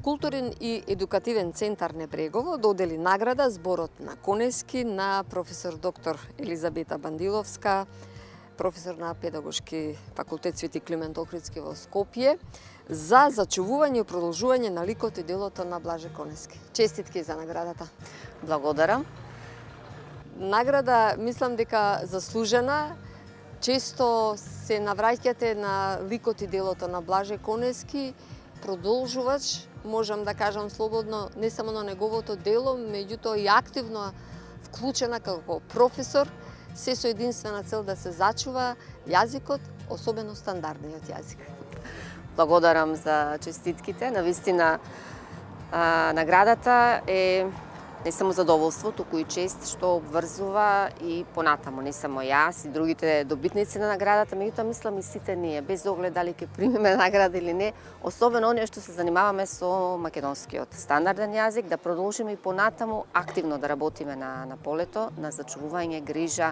Културен и едукативен центар Небрегово додели награда зборот на Конески на професор доктор Елизабета Бандиловска, професор на Педагошки факултет Свети Климент Охридски во Скопје, за зачувување и продолжување на ликот и делото на Блаже Конески. Честитки за наградата. Благодарам. Награда мислам дека заслужена. Често се навраќате на ликот и делото на Блаже Конески, продолжувач, можам да кажам слободно, не само на неговото дело, меѓутоа и активно вклучена како професор, се со единствена цел да се зачува јазикот, особено стандардниот јазик. Благодарам за честитките. Навистина, наградата е не само задоволство, туку и чест што обврзува и понатамо. Не само јас и другите добитници на наградата, меѓутоа мислам и сите ние, без оглед дали ќе примеме награда или не, особено оние што се занимаваме со македонскиот стандарден јазик, да продолжиме и понатаму активно да работиме на полето, на зачувување, грижа,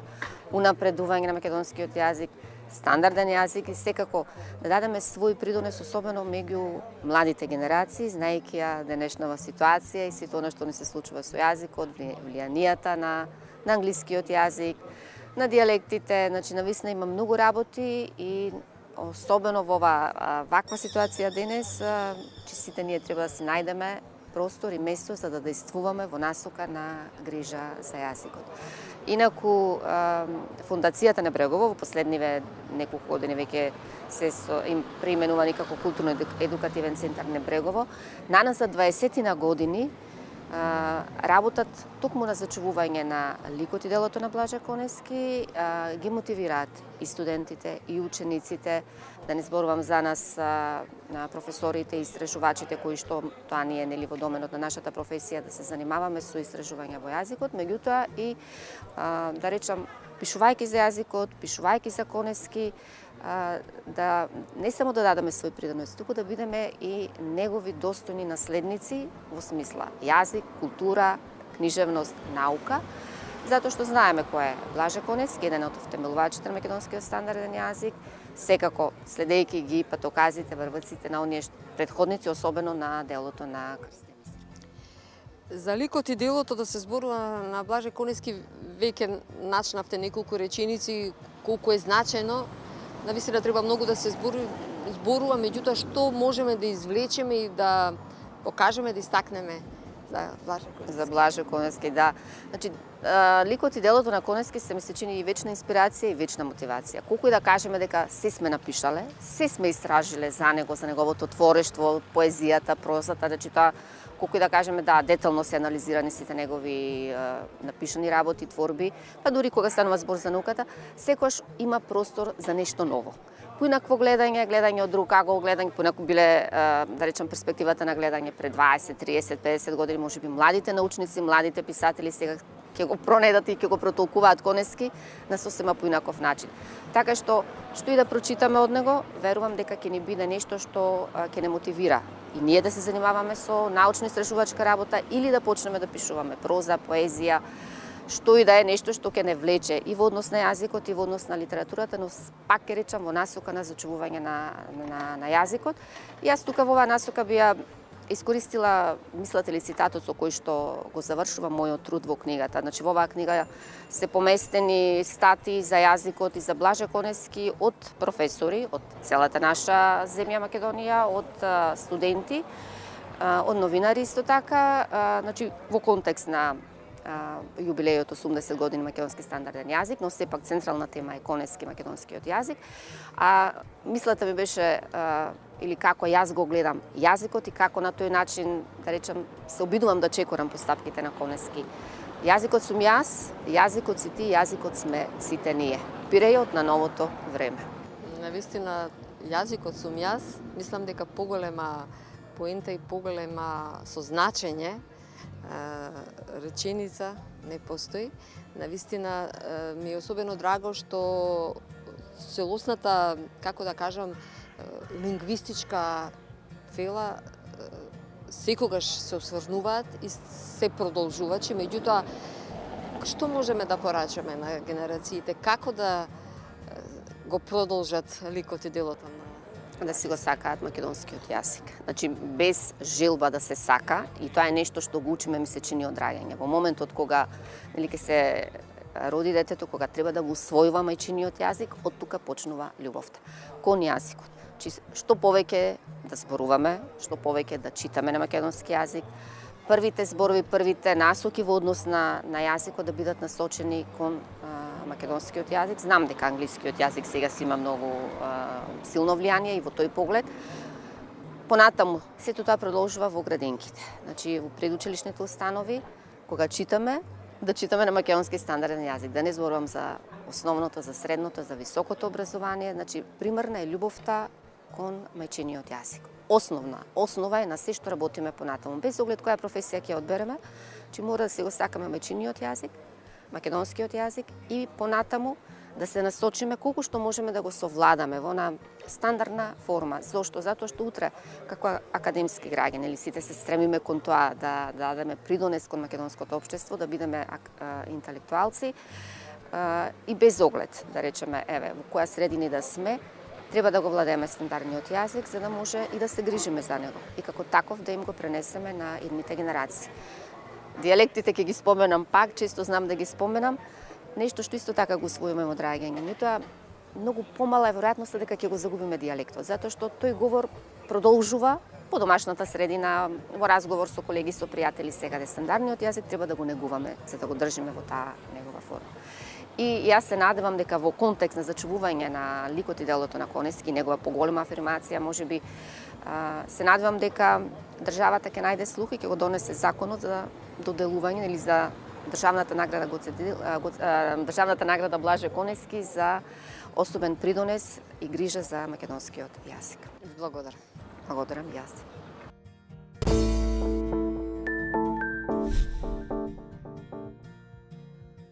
унапредување на македонскиот јазик, стандарден јазик и секако да дадеме свој придонес, особено меѓу младите генерации, знаејќи ја денешнава ситуација и сето она што не се случува со јазикот, влијанијата на англискиот јазик, на дијалектите, значи навистина има многу работи и особено во ваква ситуација денес, че сите ние треба да си најдеме простор и место за да действуваме во насока на грижа за јазикот. Инаку, Фондацијата Небрегово во последниве неколку години веќе се им преименувани како културно-едукативен центар Небрегово, наназад 20 години работат токму на зачувување на ликот и делото на Блаже Конески, ги мотивираат и студентите, и учениците, да не зборувам за нас, на професорите и истражувачите кои што тоа ни е нели во доменот на нашата професија да се занимаваме со истражување во јазикот, меѓутоа и да речам пишувајќи за јазикот, пишувајќи за Конески, да не само да дадеме свој придонес, туку да бидеме и негови достојни наследници во смисла јазик, култура, книжевност, наука, затоа што знаеме кој е Блаже Конески, еден од втемелувачите на македонскиот стандарден јазик, секако следејќи ги патоказите, врвците на оние претходници, особено на делото на За ликот и делото да се зборува на Блаже Конески, веќе начнавте неколку реченици колку е значено. Навистина треба многу да се зборува, меѓутоа што можеме да извлечеме и да покажеме, да истакнеме за Блаже Конески? За Блаже Конески, да. Значи, ликот и делото на Конески се ми се чини и вечна инспирација и вечна мотивација. Колку и да кажеме дека се сме напишале, се сме истражиле за него, за неговото творештво, поезијата, прозата, значи тоа колку и да кажеме, да, детално се анализирани сите негови напишани работи, творби, па дури кога станува збор за науката, секогаш има простор за нешто ново. Поинакво гледање од друг агол, поинако биле, да речем, перспективата на гледање пред 20, 30, 50 години, можеби младите научници, младите писатели сега ќе го пронедат и ќе го протолкуваат Конески на сосема поинаков начин. Така што и да прочитаме од него, верувам дека ќе ни биде нешто што ќе не мотивира и ние да се занимаваме со научно-истражувачка работа или да почнеме да пишуваме проза, поезија, што и да е нешто што ќе не влече и во однос на јазикот и во однос на литературата, но пак ќе речам во насока на зачувување на јазикот. И јас тука во оваа насока би ја искористила, мислате ли, цитатот со кој што го завршува мојот труд во книгата. Значи, во оваа книга се поместени статии за јазикот и за Блаже Конески од професори, од целата наша земја Македонија, од студенти, од новинари исто така, значи, во контекст на јубилејот 80 години македонски стандарден јазик, но сепак централна тема е Конески македонскиот јазик. Мислата ми беше или како јас го гледам јазикот и како на тој начин, да речем, се обидувам да чекорам постапките на Конески. Јазикот сум јас, јазикот си ти, јазикот сме сите ние. Пирејот на новото време. Навистина, јазикот сум јас, мислам дека поголема поента и поголема созначење реченица не постои. Навистина ми е особено драго што целосната, како да кажам, лингвистичка фела секогаш се осврнуваат и се продолжувачи, меѓутоа што можеме да порачаме на генерациите, како да го продолжат ликот и делото на да си го сакаат македонскиот јазик. Значи, без желба да се сака, и тоа е нешто што го учиме, ми се чини од раѓање. Во моментот кога ќе се роди детето, кога треба да го усвојува мајчиниот јазик, од тука почнува љубовта кон јазикот. Што повеќе да зборуваме, што повеќе да читаме на македонски јазик, првите зборови, првите насоки во однос на јазикот да бидат насочени кон македонскиот јазик. Знам дека англискиот јазик сега си има многу силно влијание и во тој поглед. Понатаму, сето тоа продолжува во градинките. Значи, во предучилишните установи, кога читаме, да читаме на македонски стандарден јазик. Да не зборувам за основното, за средното, за високото образование. Значи, примерна е љубовта кон мајчиниот јазик. Основа е на се што работиме понатаму. Без оглед која професија ќе одбереме, че мора да се го сакаме мајчиниот јазик, македонскиот јазик и понатаму да се насочиме колку што можеме да го совладаме во на стандардна форма. Зошто? Затоа што утре, како академски граѓани, или сите се стремиме кон тоа да дадеме придонес кон македонското општество, да бидеме интелектуалци и без оглед, да речеме, еве, во која средина да сме, треба да го владееме стандардниот јазик, за да може и да се грижиме за него. И како таков да им го пренесеме на идните генерации. Диалектите ќе ги споменам пак, често знам да ги споменам, нешто што исто така го усвоиме од раѓање. Меѓутоа, многу помала е веројатноста дека ќе го загубиме диалектот, затоа што тој говор продолжува по домашната средина, во разговор со колеги, со пријатели. Сега стандардниот јазик треба да го негуваме, за да го држиме во таа негова форма. И јас се надевам дека во контекст на зачувување на ликот и делото на Конески, негова поголема афирмација, можеби се надевам дека државата ќе најде слух и ќе го донесе законот за доделување или за државната награда Блаже Конески за особен придонес и грижа за македонскиот јазик. Благодарам. Благодарам јас.